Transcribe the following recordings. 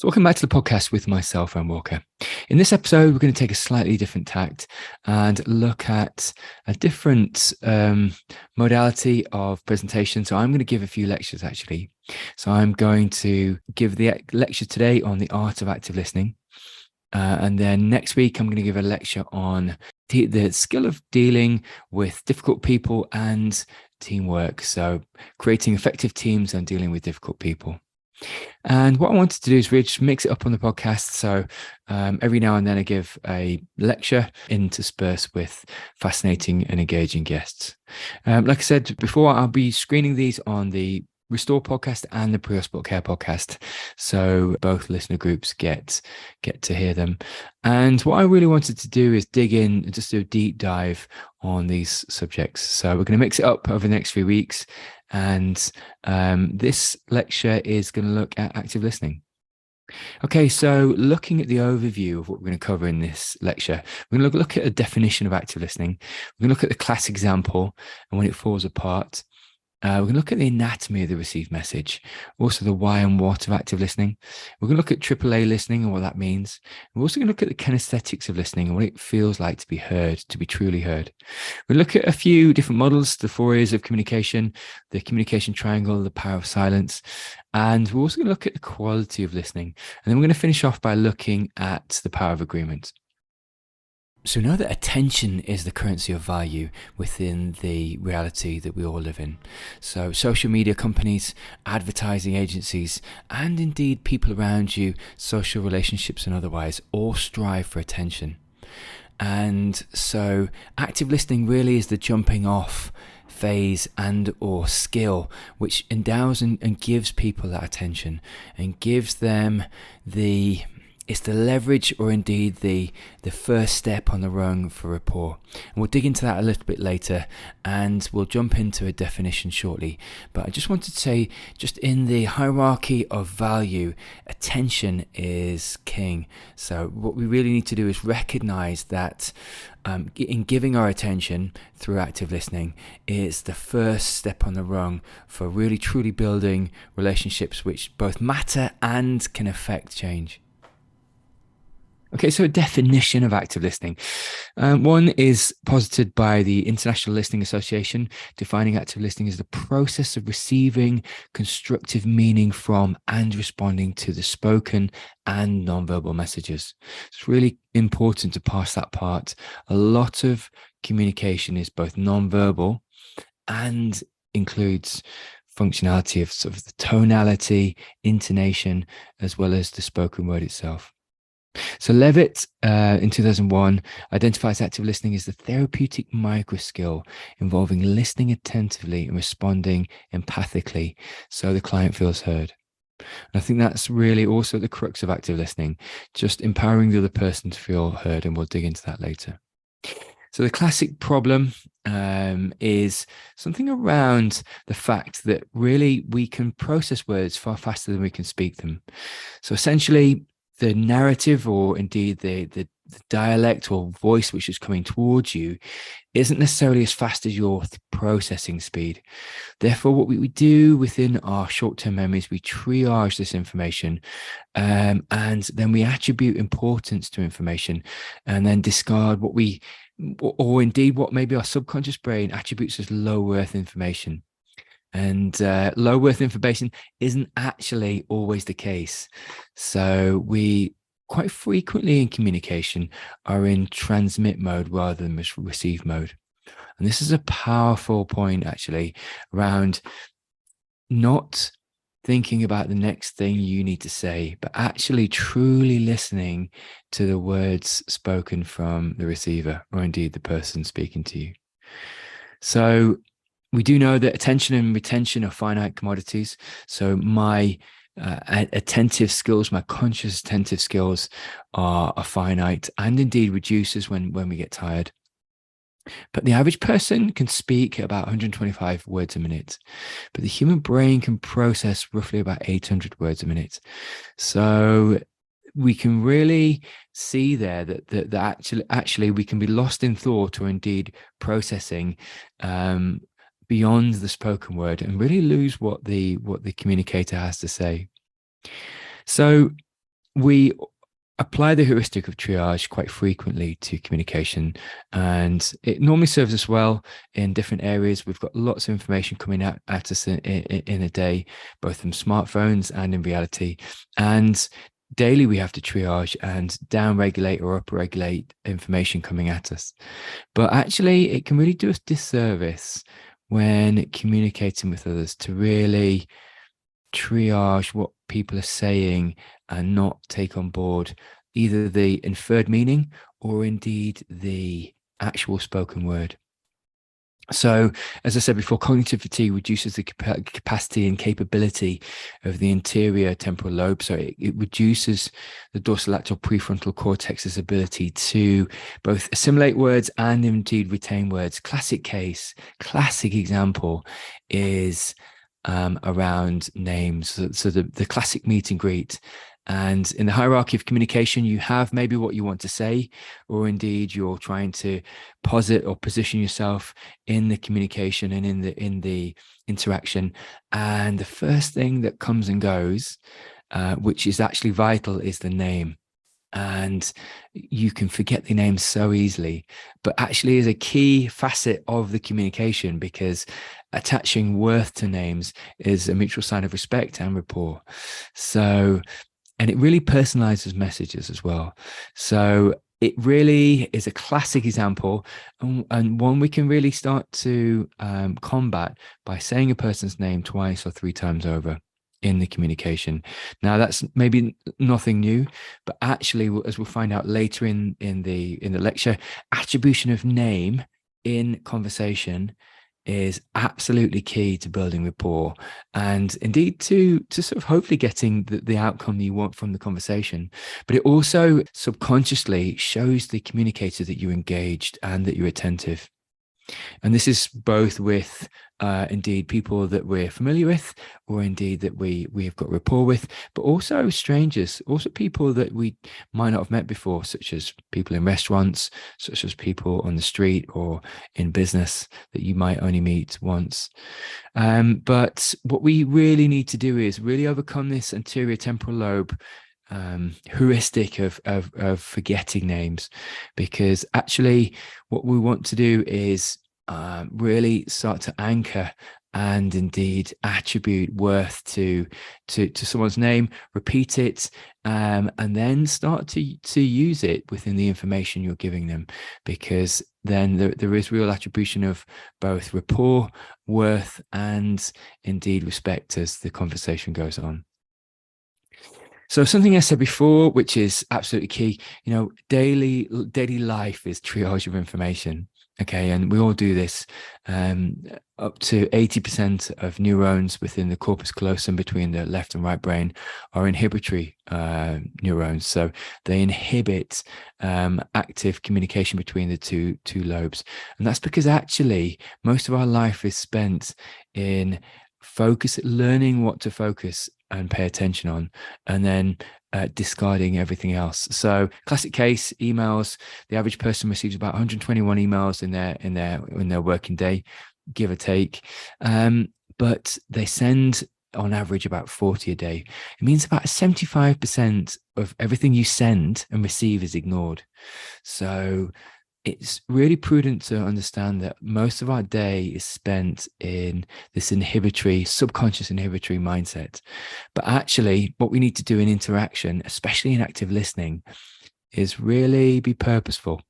So, welcome back to the podcast with myself, Aaron Walker. In this episode, we're going to take a slightly different tact and look at a different modality of presentation. So, I'm going to give a few lectures actually. So, I'm going to give the lecture today on the art of active listening. And then next week, I'm going to give a lecture on the skill of dealing with difficult people and teamwork. So, creating effective teams and dealing with difficult people. And what I wanted to do is really just mix it up on the podcast. So every now and then I give a lecture interspersed with fascinating and engaging guests. Like I said before, I'll be screening these on the Restore podcast and the Pre-Hospital Care podcast. So both listener groups get to hear them. And what I really wanted to do is dig in and just do a deep dive on these subjects. So we're going to mix it up over the next few weeks. And this lecture is going to look at active listening. Okay, so looking at the overview of what we're going to cover in this lecture, we're going to look at a definition of active listening. We're going to look at the class example and when it falls apart. We're going to look at the anatomy of the received message, also the why and what of active listening. We're going to look at AAA listening and what that means. We're also going to look at the kinesthetics of listening and what it feels like to be heard, to be truly heard. We'll look at a few different models, the 4 areas of communication, the communication triangle, the power of silence. And we're also going to look at the quality of listening. And then we're going to finish off by looking at the power of agreement. So know that attention is the currency of value within the reality that we all live in. So social media companies, advertising agencies, and indeed people around you, social relationships and otherwise, all strive for attention. And so active listening really is the jumping off phase and or skill which endows and gives people that attention and gives them it's the leverage or indeed the first step on the rung for rapport. And we'll dig into that a little bit later and we'll jump into a definition shortly. But I just wanted to say, just in the hierarchy of value, attention is king. So what we really need to do is recognize that in giving our attention through active listening is the first step on the rung for really truly building relationships which both matter and can affect change. Okay, so a definition of active listening. One is posited by the International Listening Association, defining active listening as the process of receiving constructive meaning from and responding to the spoken and nonverbal messages. It's really important to pass that part. A lot of communication is both nonverbal and includes functionality of sort of the tonality, intonation, as well as the spoken word itself. So Levitt in 2001 identifies active listening as the therapeutic micro skill involving listening attentively and responding empathically so the client feels heard. And I think that's really also the crux of active listening, just empowering the other person to feel heard, and we'll dig into that later. So the classic problem is something around the fact that really we can process words far faster than we can speak them. So essentially, the narrative or indeed the dialect or voice which is coming towards you isn't necessarily as fast as your processing speed. Therefore, what we do within our short-term memories, we triage this information and then we attribute importance to information and then discard what or indeed what maybe our subconscious brain attributes as low worth information. And low worth information isn't actually always the case. So we quite frequently in communication are in transmit mode rather than receive mode. And this is a powerful point actually around not thinking about the next thing you need to say, but actually truly listening to the words spoken from the receiver or indeed the person speaking to you. So we do know that attention and retention are finite commodities. So my attentive skills, my conscious attentive skills are finite and indeed reduces when we get tired. But the average person can speak about 125 words a minute, but the human brain can process roughly about 800 words a minute. So we can really see there that actually we can be lost in thought or indeed processing beyond the spoken word and really lose what the communicator has to say. So we apply the heuristic of triage quite frequently to communication, and it normally serves us well in different areas. We've got lots of information coming at us in a day, both from smartphones and in reality. And daily we have to triage and down regulate or up regulate information coming at us. But actually, it can really do us disservice when communicating with others to really triage what people are saying and not take on board either the inferred meaning or indeed the actual spoken word. So, as I said before, cognitive fatigue reduces the capacity and capability of the anterior temporal lobe. So, it reduces the dorsolateral prefrontal cortex's ability to both assimilate words and indeed retain words. Classic example is around names. So the classic meet and greet. And in the hierarchy of communication, you have maybe what you want to say, or indeed you're trying to posit or position yourself in the communication and in the interaction. And the first thing that comes and goes, which is actually vital, is the name. And you can forget the name so easily, but actually is a key facet of the communication, because attaching worth to names is a mutual sign of respect and rapport. So, and it really personalizes messages as well. So it really is a classic example, and one we can really start to combat by saying a person's name twice or three times over in the communication. Now, that's maybe nothing new, but actually, as we'll find out later in the lecture, attribution of name in conversation is absolutely key to building rapport, and indeed to sort of hopefully getting the outcome you want from the conversation. But it also subconsciously shows the communicator that you're engaged and that you're attentive. And this is both with indeed people that we're familiar with, or indeed that we have got rapport with, but also strangers, also people that we might not have met before, such as people in restaurants, such as people on the street or in business that you might only meet once. But what we really need to do is really overcome this anterior temporal lobe heuristic of forgetting names, because actually what we want to do is really start to anchor and indeed attribute worth to someone's name, repeat it, and then start to use it within the information you're giving them, because then there is real attribution of both rapport, worth, and indeed respect as the conversation goes on. So something I said before, which is absolutely key, daily life is triage of information. Okay, and we all do this. Up to 80% of neurons within the corpus callosum between the left and right brain are inhibitory neurons. So they inhibit active communication between the two lobes. And that's because actually most of our life is spent in learning what to focus and pay attention on, and then discarding everything else. So classic case, emails. The average person receives about 121 emails in their working day, give or take. But they send on average about 40 a day. It means about 75% of everything you send and receive is ignored. So it's really prudent to understand that most of our day is spent in this subconscious inhibitory mindset. But actually, what we need to do in interaction, especially in active listening, is really be purposeful,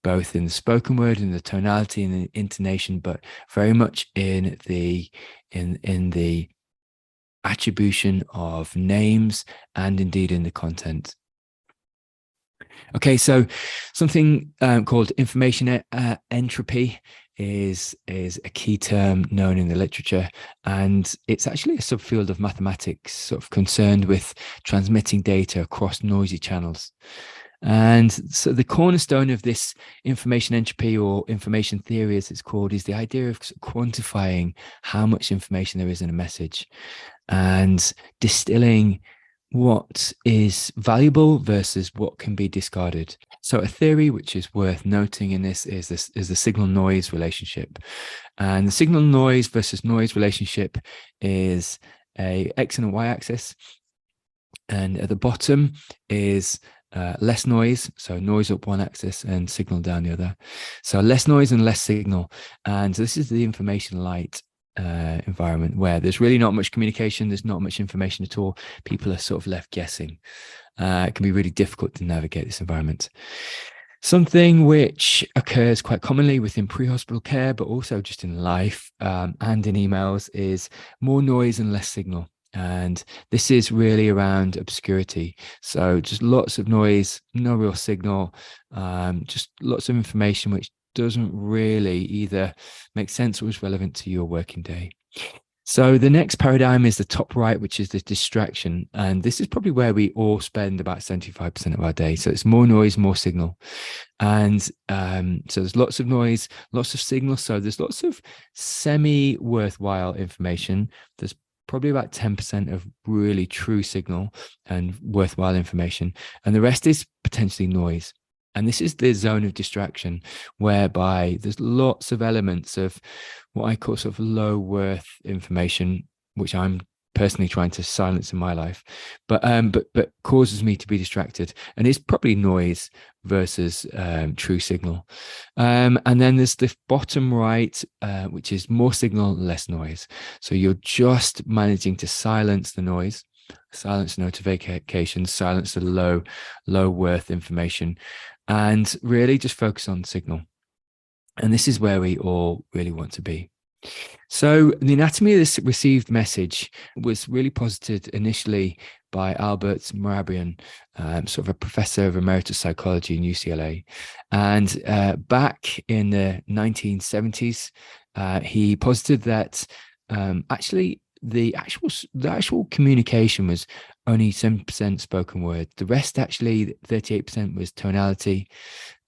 both in the spoken word, in the tonality and the intonation, but very much in the attribution of names and indeed in the content. Okay, so something called information entropy is a key term known in the literature, and it's actually a subfield of mathematics sort of concerned with transmitting data across noisy channels. And so the cornerstone of this information entropy, or information theory as it's called, is the idea of quantifying how much information there is in a message and distilling what is valuable versus what can be discarded. So a theory which is worth noting in this is the signal noise relationship. And the signal noise versus noise relationship is a X and a Y axis. And at the bottom is less noise, so noise up one axis and signal down the other. So less noise and less signal. And this is the information light environment where there's really not much communication, there's not much information at all. People are sort of left guessing. It can be really difficult to navigate this environment. Something which occurs quite commonly within pre-hospital care, but also just in life and in emails, is more noise and less signal. And this is really around obscurity. So just lots of noise, no real signal, just lots of information which doesn't really either make sense or is relevant to your working day. So the next paradigm is the top right, which is the distraction. And this is probably where we all spend about 75% of our day. So it's more noise, more signal. And so there's lots of noise, lots of signal. So there's lots of semi-worthwhile information. There's probably about 10% of really true signal and worthwhile information. And the rest is potentially noise. And this is the zone of distraction, whereby there's lots of elements of what I call sort of low worth information, which I'm personally trying to silence in my life, but causes me to be distracted. And it's probably noise versus true signal. And then there's the bottom right, which is more signal, less noise. So you're just managing to silence the noise, silence notifications, silence the low worth information, and really just focus on signal. And this is where we all really want to be. So the anatomy of this received message was really posited initially by Albert Mehrabian, sort of a professor of emeritus psychology in UCLA. And back in the 1970s, he posited that actually the actual communication was only 7% spoken word. The rest, actually 38%, was tonality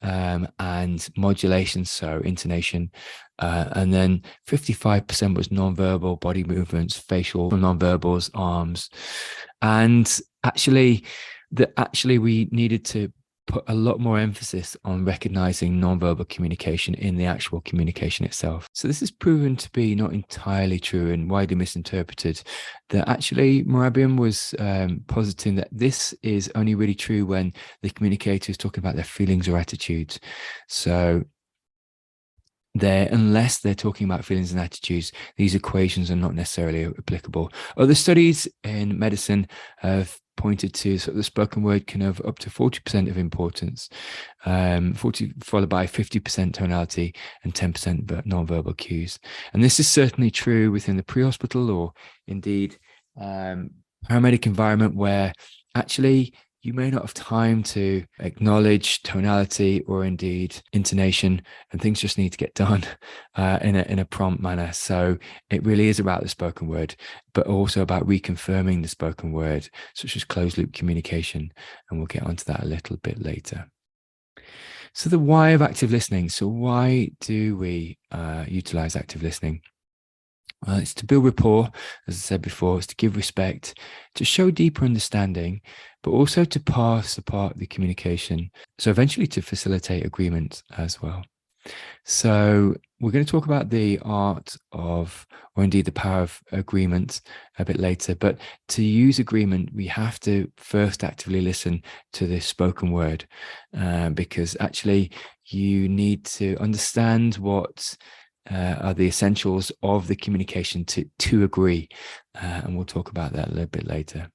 and modulation, so intonation. And then 55% was nonverbal body movements, facial nonverbals, arms. And actually we needed to put a lot more emphasis on recognizing nonverbal communication in the actual communication itself. So this is proven to be not entirely true and widely misinterpreted, that actually Mehrabian was positing that this is only really true when the communicator is talking about their feelings or attitudes. So unless they're talking about feelings and attitudes, these equations are not necessarily applicable. Other studies in medicine have pointed to sort of the spoken word can have up to 40% of importance, 40 followed by 50% tonality and 10% nonverbal cues. And this is certainly true within the pre-hospital or indeed paramedic environment, where actually you may not have time to acknowledge tonality or indeed intonation, and things just need to get done in a prompt manner. So it really is about the spoken word, but also about reconfirming the spoken word, such as closed loop communication. And we'll get onto that a little bit later. So the why of active listening. So why do we utilize active listening? It's to build rapport, as I said before. It's to give respect, to show deeper understanding, but also to pass apart the communication. So eventually to facilitate agreement as well. So we're going to talk about the art of, or indeed the power of agreement a bit later. But to use agreement, we have to first actively listen to the spoken word, because actually you need to understand what are the essentials of the communication to agree. And we'll talk about that a little bit later.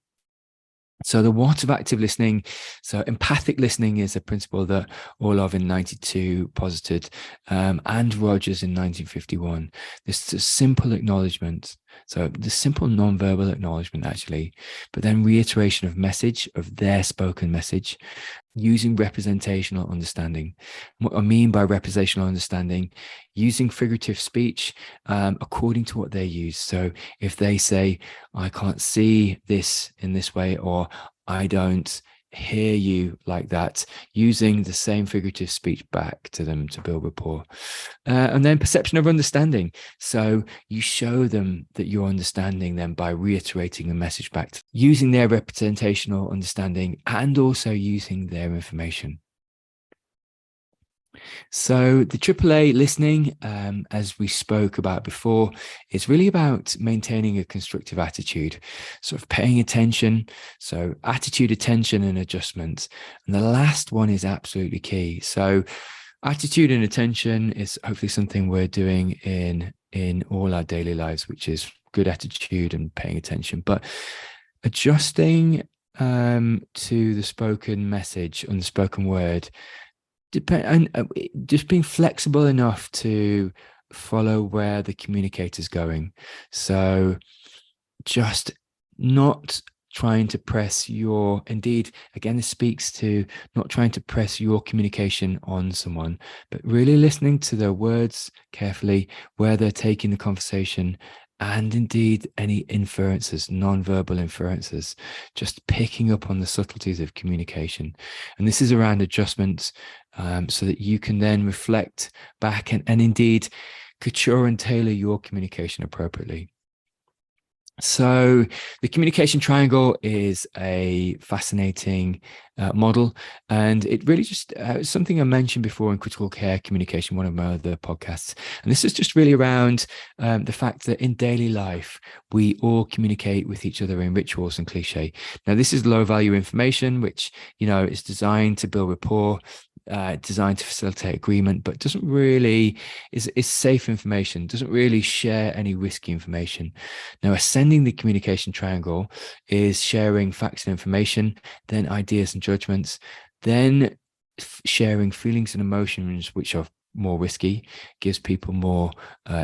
So the what of active listening. So empathic listening is a principle that Orlov in 92 posited, and Rogers in 1951. This is simple acknowledgement. So the simple non-verbal acknowledgement, actually, but then reiteration of message, of their spoken message, using representational understanding. What I mean by representational understanding, using figurative speech according to what they use. So if they say, I can't see this in this way, or I don't hear you like that, using the same figurative speech back to them to build rapport. And then perception of understanding. So you show them that you're understanding them by reiterating the message back, using their representational understanding and also using their information. So the AAA listening, as we spoke about before, is really about maintaining a constructive attitude, sort of paying attention. So attitude, attention, and adjustment. And the last one is absolutely key. So attitude and attention is hopefully something we're doing in all our daily lives, which is good attitude and paying attention. But adjusting to the spoken message and the spoken word just being flexible enough to follow where the communicator's going. So just not trying to press your, indeed, again, this speaks to not trying to press your communication on someone, but really listening to their words carefully, where they're taking the conversation, and indeed any inferences, non-verbal inferences, just picking up on the subtleties of communication. And this is around adjustments, so that you can then reflect back and indeed couture and tailor your communication appropriately. So the communication triangle is a fascinating model, and it really just something I mentioned before in critical care communication, one of my other podcasts. And this is just really around the fact that in daily life, we all communicate with each other in rituals and cliche. Now, this is low value information, which, is designed to build rapport, designed to facilitate agreement, but doesn't really is safe information, doesn't really share any risky information. Now, ascending the communication triangle is sharing facts and information, then ideas and judgments, then sharing feelings and emotions, which are more risky, gives people more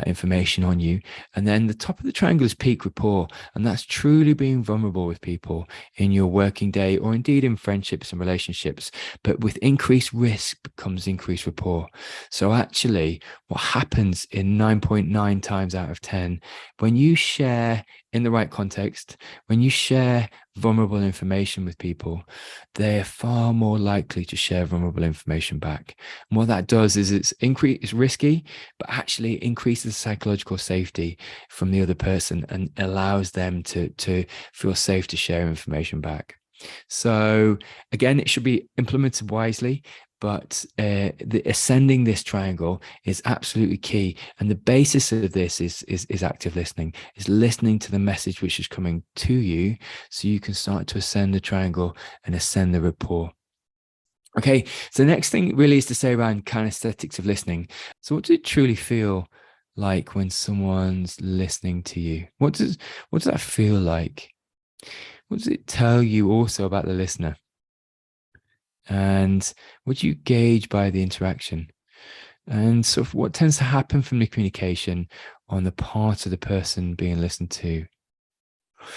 information on you. And then the top of the triangle is peak rapport, and that's truly being vulnerable with people in your working day or indeed in friendships and relationships. But with increased risk comes increased rapport. So actually what happens in 9.9 times out of 10 when you share in the right context, when you share vulnerable information with people, they're far more likely to share vulnerable information back. And what that does is it's risky, but actually increases psychological safety from the other person and allows them to feel safe to share information back. So again, it should be implemented wisely, but ascending this triangle is absolutely key. And the basis of this is active listening, is listening to the message which is coming to you, so you can start to ascend the triangle and ascend the rapport. Okay, so the next thing really is to say around kinesthetics of listening. So what does it truly feel like when someone's listening to you? What does that feel like? What does it tell you also about the listener? And what do you gauge by the interaction? And sort of what tends to happen from the communication on the part of the person being listened to?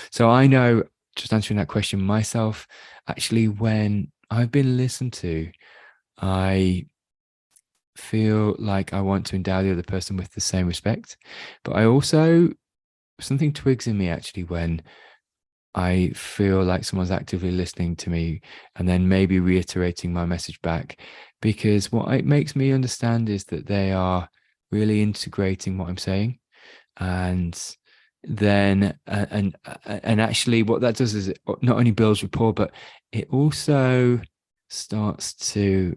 So I know, just answering that question myself, actually, when I've been listened to, I feel like I want to endow the other person with the same respect. But I also, something twigs in me actually when I feel like someone's actively listening to me and then maybe reiterating my message back, because what it makes me understand is that they are really integrating what I'm saying. And then and actually what that does is it not only builds rapport, but it also starts to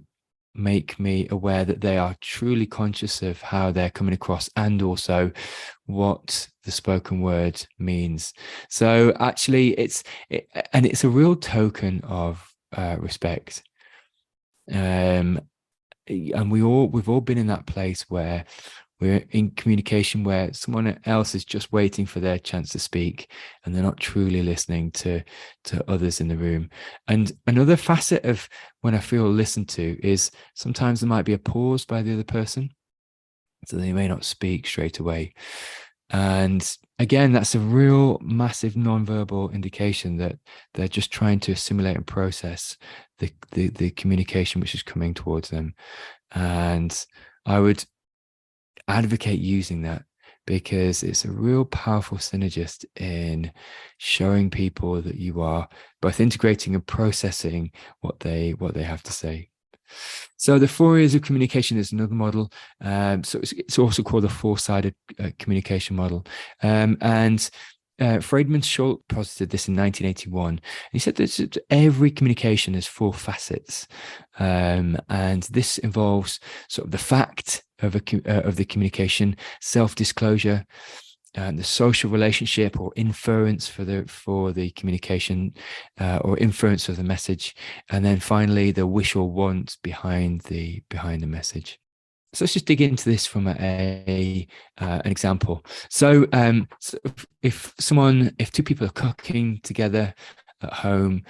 make me aware that they are truly conscious of how they're coming across and also what the spoken word means. So actually it's a real token of respect. And we've all been in that place where we're in communication where someone else is just waiting for their chance to speak and they're not truly listening to others in the room. And another facet of when I feel listened to is sometimes there might be a pause by the other person, so they may not speak straight away. And again, that's a real massive non-verbal indication that they're just trying to assimilate and process the communication which is coming towards them. And I would advocate using that, because it's a real powerful synergist in showing people that you are both integrating and processing what they have to say. So the 4 areas of communication is another model. So it's also called the 4-sided communication model. And Friedman Schultz posited this in 1981. He said that every communication has four facets, and this involves sort of the fact of the communication, self-disclosure, and the social relationship or inference for the communication, or inference of the message, and then finally the wish or want behind the message. So let's just dig into this from an example. So, if two people are cooking together at home,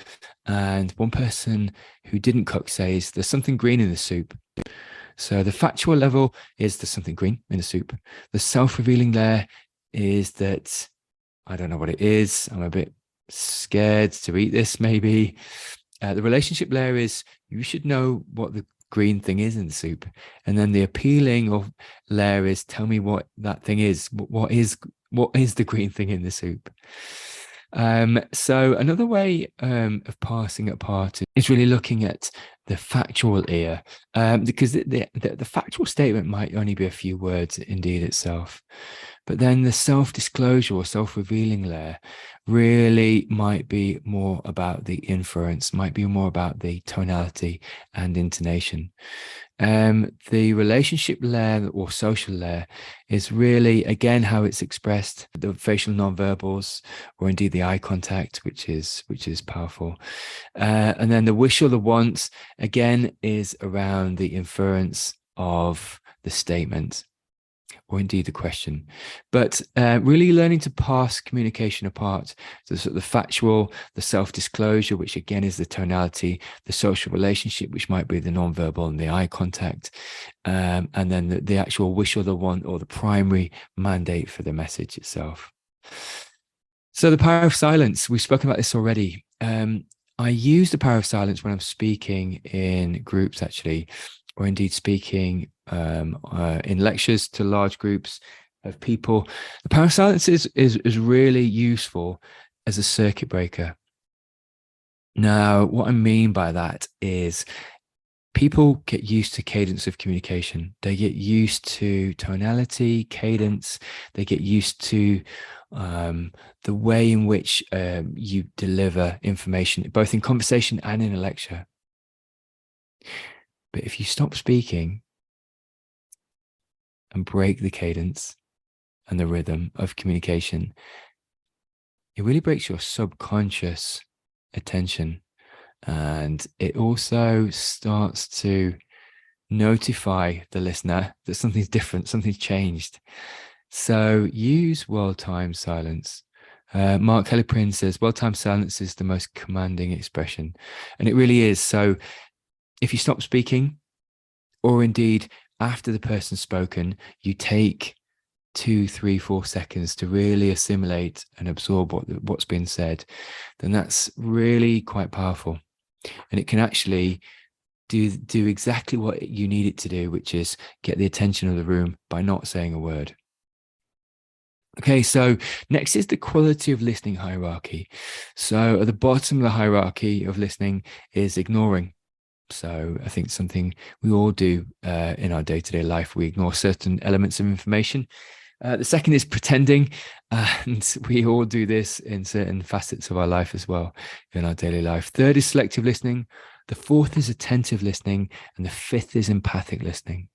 and one person who didn't cook says there's something green in the soup. So the factual level is there's something green in the soup. The self-revealing layer is that I don't know what it is. I'm a bit scared to eat this, maybe. The relationship layer is you should know what the green thing is in the soup. And then the appealing of layer is tell me what that thing is. What is the green thing in the soup? So another way of parsing it apart is really looking at the factual ear, because the factual statement might only be a few words indeed itself. But then the self-disclosure or self-revealing layer really might be more about the inference, might be more about the tonality and intonation. The relationship layer or social layer is really, again, how it's expressed, the facial nonverbals, or indeed the eye contact, which is powerful. And then the wish or the want, again, is around the inference of the statement, or indeed the question. But really learning to parse communication apart, so sort of the factual, the self-disclosure, which again is the tonality, the social relationship, which might be the non-verbal and the eye contact, and then the actual wish or the want, or the primary mandate for the message itself. So the power of silence, we've spoken about this already. I use the power of silence when I'm speaking in groups, actually, or indeed speaking in lectures to large groups of people. The power of silence is really useful as a circuit breaker. Now, what I mean by that is people get used to cadence of communication. They get used to tonality, cadence. They get used to the way in which you deliver information, both in conversation and in a lecture. But if you stop speaking and break the cadence and the rhythm of communication, it really breaks your subconscious attention. And it also starts to notify the listener that something's different, something's changed. So use well-timed silence. Mark Helleprin says, well-timed silence is the most commanding expression. And it really is. So if you stop speaking, or indeed after the person's spoken, you take 2, 3, 4 seconds to really assimilate and absorb what's been said, then that's really quite powerful. And it can actually do exactly what you need it to do, which is get the attention of the room by not saying a word. Okay, so next is the quality of listening hierarchy. So at the bottom of the hierarchy of listening is ignoring. So I think something we all do in our day-to-day life. We ignore certain elements of information. The second is pretending, and we all do this in certain facets of our life as well in our daily life. Third is selective listening. The fourth is attentive listening, and the fifth is empathic listening.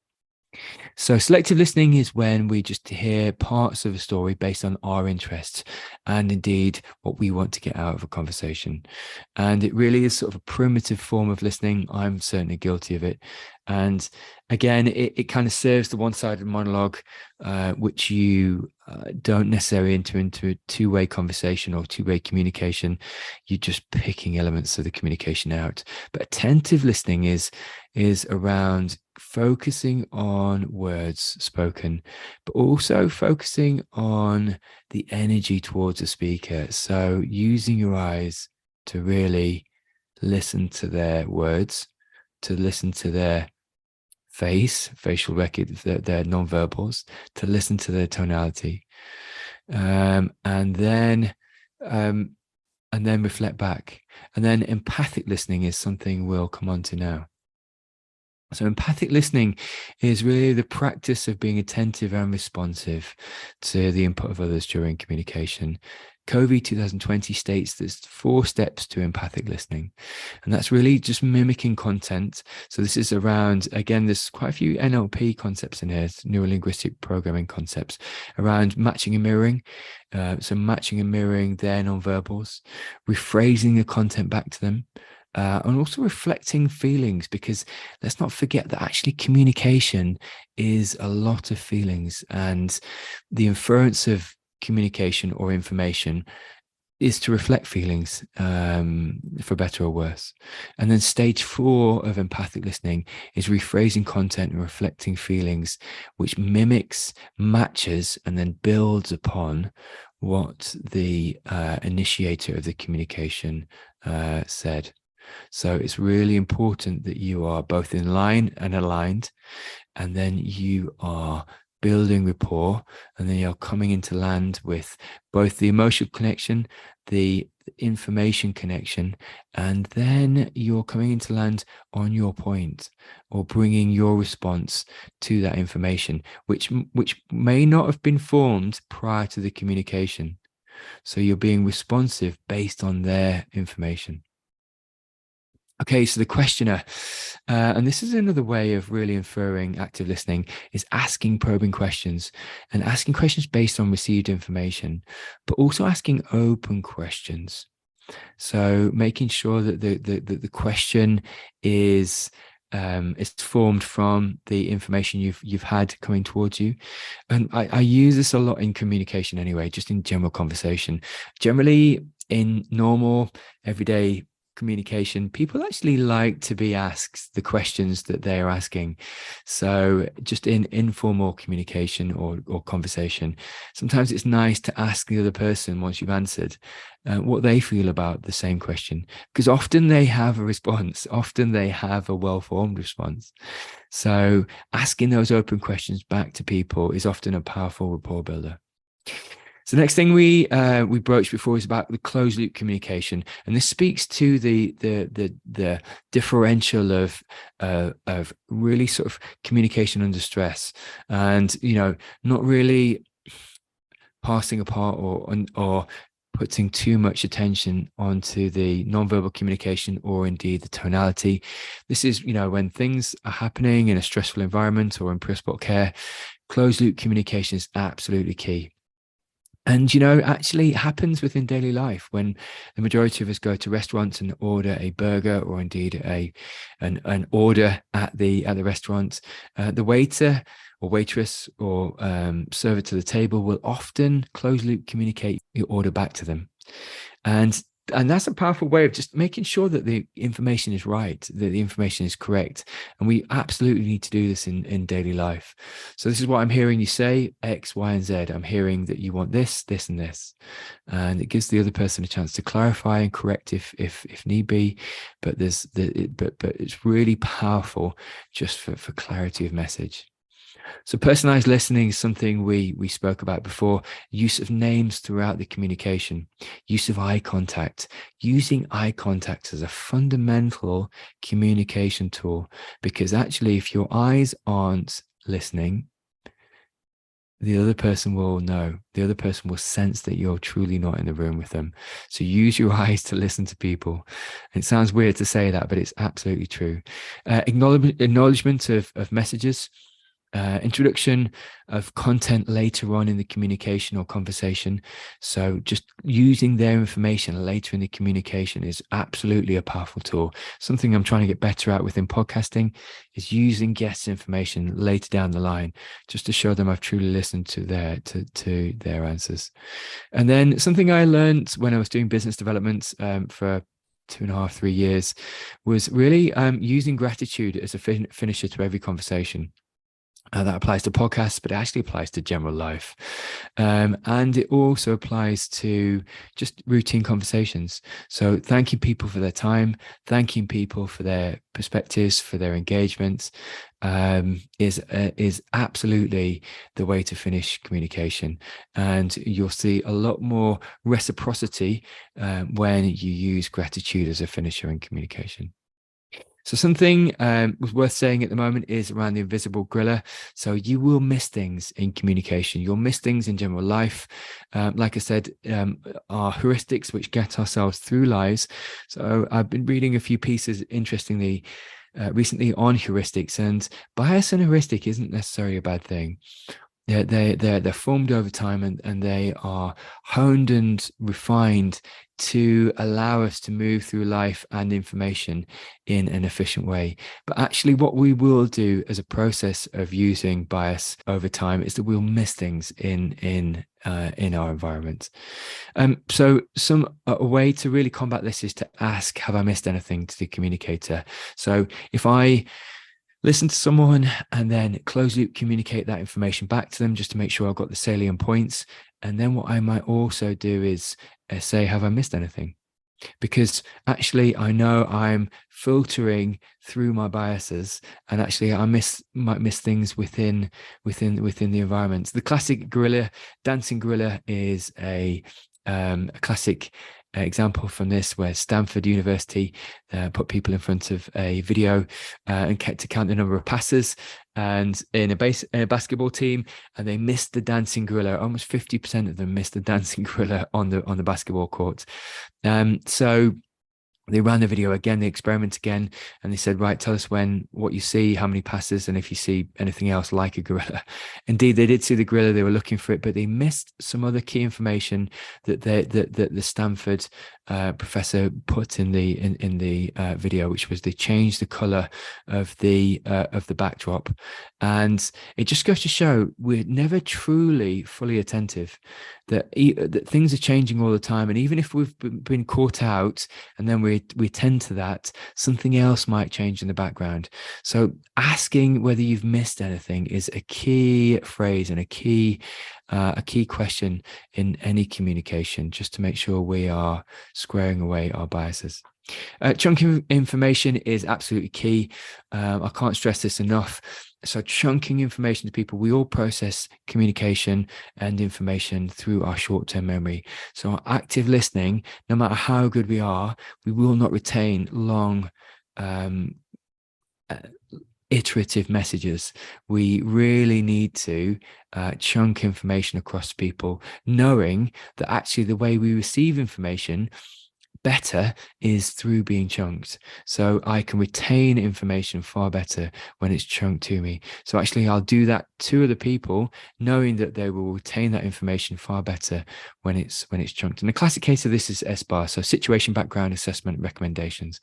So selective listening is when we just hear parts of a story based on our interests and indeed what we want to get out of a conversation. And it really is sort of a primitive form of listening. I'm certainly guilty of it. And again, it kind of serves the one-sided monologue, which you don't necessarily enter into a two-way conversation or two-way communication. You're just picking elements of the communication out. But attentive listening is around focusing on words spoken, but also focusing on the energy towards the speaker. So using your eyes to really listen to their words, to listen to their facial record, their non-verbals, to listen to their tonality, and then reflect back. And then empathic listening is something we'll come on to now. So empathic listening is really the practice of being attentive and responsive to the input of others during communication. Covey 2020 states there's 4 steps to empathic listening, and that's really just mimicking content. So this is around, again, there's quite a few NLP concepts in here, neuro-linguistic programming concepts around matching and mirroring. So matching and mirroring their nonverbals, rephrasing the content back to them, and also reflecting feelings, because let's not forget that actually communication is a lot of feelings, and the inference of communication or information is to reflect feelings, for better or worse. And then stage 4 of empathic listening is rephrasing content and reflecting feelings, which mimics, matches, and then builds upon what the initiator of the communication said. So it's really important that you are both in line and aligned, and then you are building rapport, and then you're coming into land with both the emotional connection, the information connection, and then you're coming into land on your point, or bringing your response to that information, which may not have been formed prior to the communication. So you're being responsive based on their information. Okay, so the questioner, and this is another way of really inferring active listening, is asking probing questions, and asking questions based on received information, but also asking open questions. So making sure that the question is formed from the information you've had coming towards you. And I use this a lot in communication anyway, just in general conversation. Generally, in normal everyday communication, people actually like to be asked the questions that they are asking. So just in informal communication or conversation, sometimes it's nice to ask the other person, once you've answered, what they feel about the same question, because often they have a response, often they have a well-formed response. So asking those open questions back to people is often a powerful rapport builder. So the next thing we broached before is about the closed loop communication, and this speaks to the differential of really sort of communication under stress, and not really passing apart or putting too much attention onto the nonverbal communication, or indeed the tonality. This is when things are happening in a stressful environment or in pre-spot care, closed loop communication is absolutely key. And, actually it happens within daily life when the majority of us go to restaurants and order a burger, or indeed an order at the restaurant. The waiter or waitress or server to the table will often closed loop communicate your order back to them. And that's a powerful way of just making sure that the information is right, that the information is correct. And we absolutely need to do this in daily life. So this is what I'm hearing you say, X, Y, and Z. I'm hearing that you want this, this, and this. And it gives the other person a chance to clarify and correct if need be. But but it's really powerful just for clarity of message. So personalized listening is something we spoke about before. Use of names throughout the communication, use of eye contact, using eye contact as a fundamental communication tool, because actually if your eyes aren't listening, the other person will know, the other person will sense that you're truly not in the room with them. So use your eyes to listen to people. It sounds weird to say that, but it's absolutely true. Acknowledgement of messages. Introduction of content later on in the communication or conversation. So just using their information later in the communication is absolutely a powerful tool. Something I'm trying to get better at within podcasting is using guests' information later down the line, just to show them I've truly listened to their answers. And then something I learned when I was doing business development for 2.5, 3 years was really using gratitude as a finisher to every conversation. That applies to podcasts, but it actually applies to general life. And it also applies to just routine conversations. So thanking people for their time, thanking people for their perspectives, for their engagements, is absolutely the way to finish communication. And you'll see a lot more reciprocity when you use gratitude as a finisher in communication. So something was worth saying at the moment is around the invisible gorilla. So you will miss things in communication. You'll miss things in general life. Like I said, our heuristics, which get ourselves through lives. So I've been reading a few pieces, interestingly, recently on heuristics, and bias and heuristic isn't necessarily a bad thing. They're formed over time, and they are honed and refined to allow us to move through life and information in an efficient way. But actually, what we will do as a process of using bias over time is that we'll miss things in our environment. So a way to really combat this is to ask, have I missed anything, to the communicator? So if I listen to someone and then close loop communicate that information back to them just to make sure I've got the salient points. And then what I might also do is say, have I missed anything? Because actually I know I'm filtering through my biases, and actually I might miss things within the environment. The classic dancing gorilla is a classic example from this, where Stanford University put people in front of a video and kept to count the number of passes, and in a basketball team, and they missed the dancing gorilla. Almost 50% of them missed the dancing gorilla on the basketball court. So they ran the video again, the experiment again, and they said, right, tell us what you see, how many passes, and if you see anything else like a gorilla. Indeed, they did see the gorilla, they were looking for it, but they missed some other key information that the Stanford professor put in the video, which was they changed the color of the backdrop. And it just goes to show we're never truly fully attentive, that things are changing all the time. And even if we've been caught out and then we tend to that, something else might change in the background. So asking whether you've missed anything is a key phrase and a key question in any communication, just to make sure we are squaring away our biases. Chunking information is absolutely key. I can't stress this enough. So chunking information to people, we all process communication and information through our short-term memory. So our active listening, no matter how good we are, we will not retain long iterative messages. We really need to chunk information across people, knowing that actually the way we receive information better is through being chunked. So I can retain information far better when it's chunked to me. So actually I'll do that to other people, knowing that they will retain that information far better when it's chunked. And the classic case of this is SBAR, so situation, background, assessment, recommendations.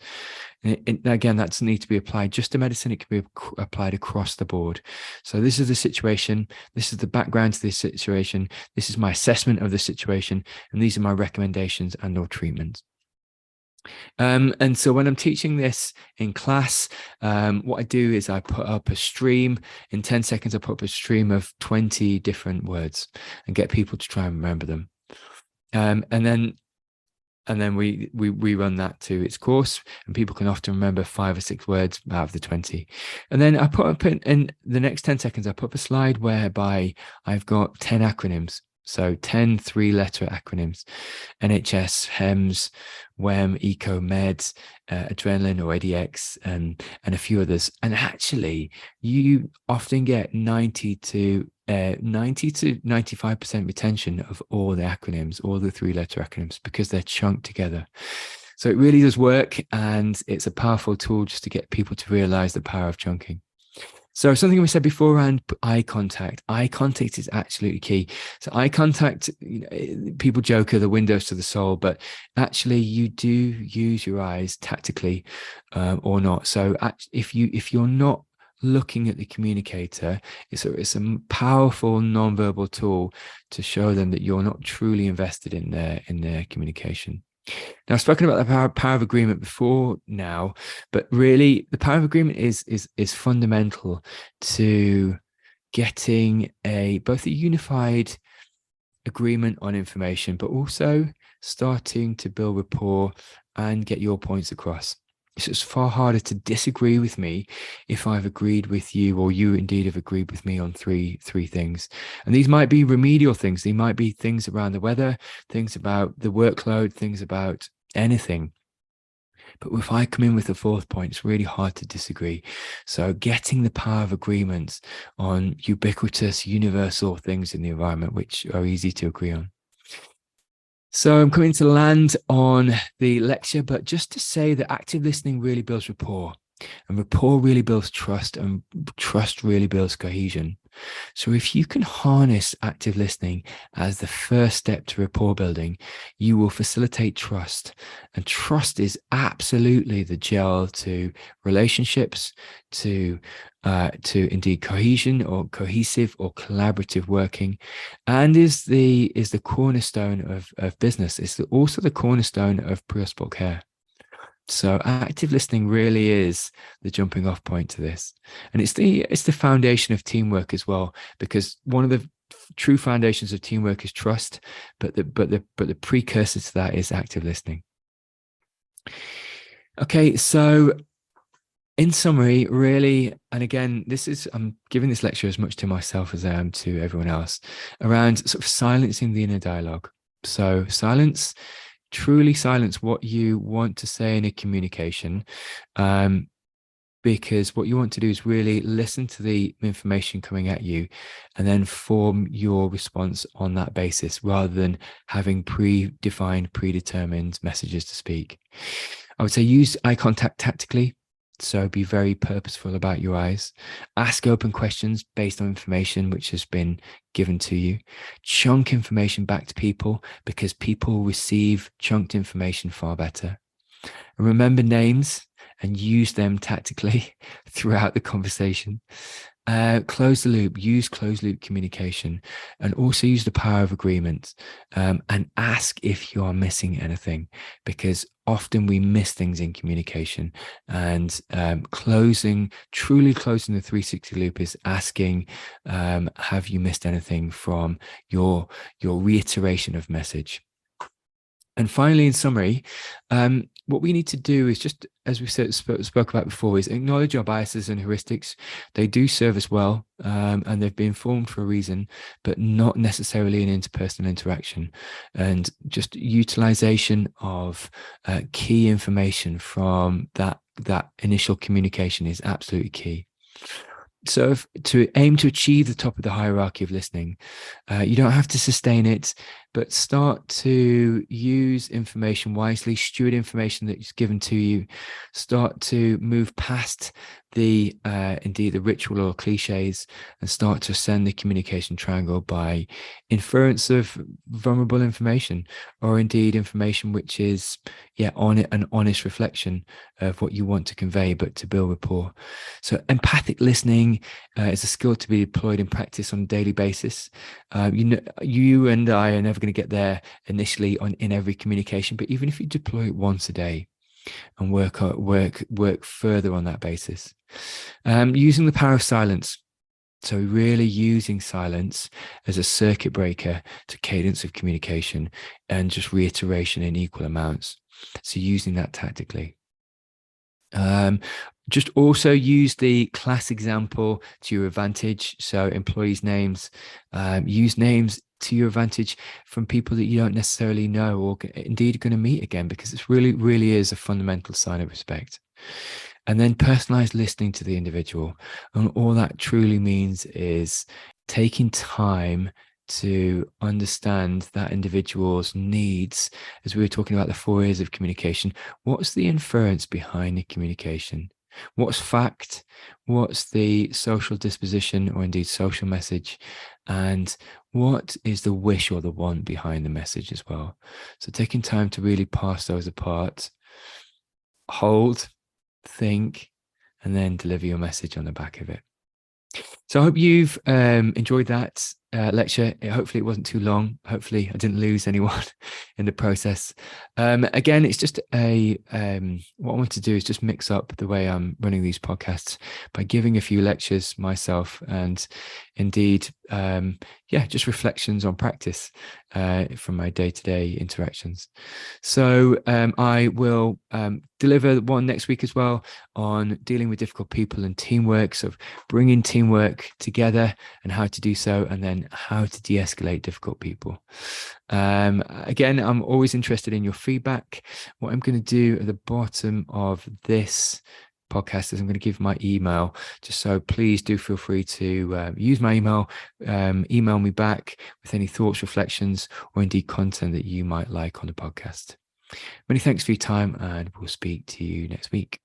And again, that doesn't need to be applied just to medicine. It can be applied across the board. So this is the situation. This is the background to this situation. This is my assessment of the situation. And these are my recommendations and or treatments. And so when I'm teaching this in class, what I do is I put up a stream. In 10 seconds, I put up a stream of 20 different words and get people to try and remember them. And then we run that to its course, and people can often remember 5 or 6 words out of the 20. And then I put up in the next 10 seconds, I put up a slide whereby I've got 10 acronyms. So 10 3-letter acronyms: NHS, HEMS, WEM, ECO, MEDS, Adrenaline or ADX, and a few others. And actually, you often get 90 to 95% retention of all the acronyms, all the 3-letter acronyms, because they're chunked together. So it really does work, and it's a powerful tool just to get people to realize the power of chunking. So something we said before around eye contact. Eye contact is absolutely key. So eye contact, people joke are the windows to the soul, but actually you do use your eyes tactically or not. So if you're not looking at the communicator, it's a powerful non-verbal tool to show them that you're not truly invested in their communication. Now, I've spoken about the power of agreement before now, but really the power of agreement is fundamental to getting both a unified agreement on information, but also starting to build rapport and get your points across. So it's far harder to disagree with me if I've agreed with you, or you indeed have agreed with me on three things. And these might be remedial things. They might be things around the weather, things about the workload, things about anything. But if I come in with the fourth point, it's really hard to disagree. So getting the power of agreement on ubiquitous, universal things in the environment, which are easy to agree on. So I'm coming to land on the lecture, but just to say that active listening really builds rapport, and rapport really builds trust, and trust really builds cohesion. So if you can harness active listening as the first step to rapport building, you will facilitate trust. And trust is absolutely the gel to relationships, to indeed cohesion or cohesive or collaborative working, and is the cornerstone of business. It's also the cornerstone of pre-hospital care. So active listening really is the jumping off point to this. And it's the foundation of teamwork as well, because one of the true foundations of teamwork is trust, but the precursor to that is active listening. Okay, so in summary, really, and again, I'm giving this lecture as much to myself as I am to everyone else, around sort of silencing the inner dialogue. So truly silence what you want to say in a communication, because what you want to do is really listen to the information coming at you and then form your response on that basis, rather than having predetermined messages to speak. I would say use eye contact tactically. So be very purposeful about your eyes. Ask open questions based on information which has been given to you. Chunk information back to people, because people receive chunked information far better. And remember names and use them tactically throughout the conversation. Close the loop, use closed loop communication, and also use the power of agreement, and ask if you are missing anything, because often we miss things in communication. And truly closing the 360 loop is asking, have you missed anything from your reiteration of message? And finally, in summary, what we need to do is just, as we spoke about before, is acknowledge our biases and heuristics. They do serve us well, and they've been formed for a reason, but not necessarily in interpersonal interaction. And just utilization of key information from that initial communication is absolutely key. So to aim to achieve the top of the hierarchy of listening, you don't have to sustain it, but start to use information wisely, steward information that is given to you, start to move past the ritual or cliches, and start to ascend the communication triangle by inference of vulnerable information, or indeed information which is an honest reflection of what you want to convey, but to build rapport. So empathic listening is a skill to be deployed in practice on a daily basis. You and I are never going to get there initially in every communication, but even if you deploy it once a day and work further on that basis, using the power of silence. So really using silence as a circuit breaker to cadence of communication and just reiteration in equal amounts. So using that tactically. Just also use the class example to your advantage. So employees' names, use names to your advantage from people that you don't necessarily know or indeed are going to meet again, because it really is a fundamental sign of respect. And then personalized listening to the individual. And all that truly means is taking time to understand that individual's needs. As we were talking about the 4 areas of communication, what's the inference behind the communication? What's fact? What's the social disposition or indeed social message? And what is the wish or the want behind the message as well? So taking time to really parse those apart, hold, think, and then deliver your message on the back of it. So I hope you've enjoyed that lecture. Hopefully it wasn't too long. Hopefully I didn't lose anyone in the process. Again, it's just what I want to do is just mix up the way I'm running these podcasts by giving a few lectures myself, and indeed, just reflections on practice from my day-to-day interactions. So I will deliver one next week as well on dealing with difficult people and teamwork, sort of bringing teamwork together and how to do so, and then again, how to de-escalate difficult people. Again, I'm always interested in your feedback. What I'm going to do at the bottom of this podcast is I'm going to give my email, just so please do feel free to use my email, email me back with any thoughts, reflections, or indeed content that you might like on the podcast. Many thanks for your time, and we'll speak to you next week.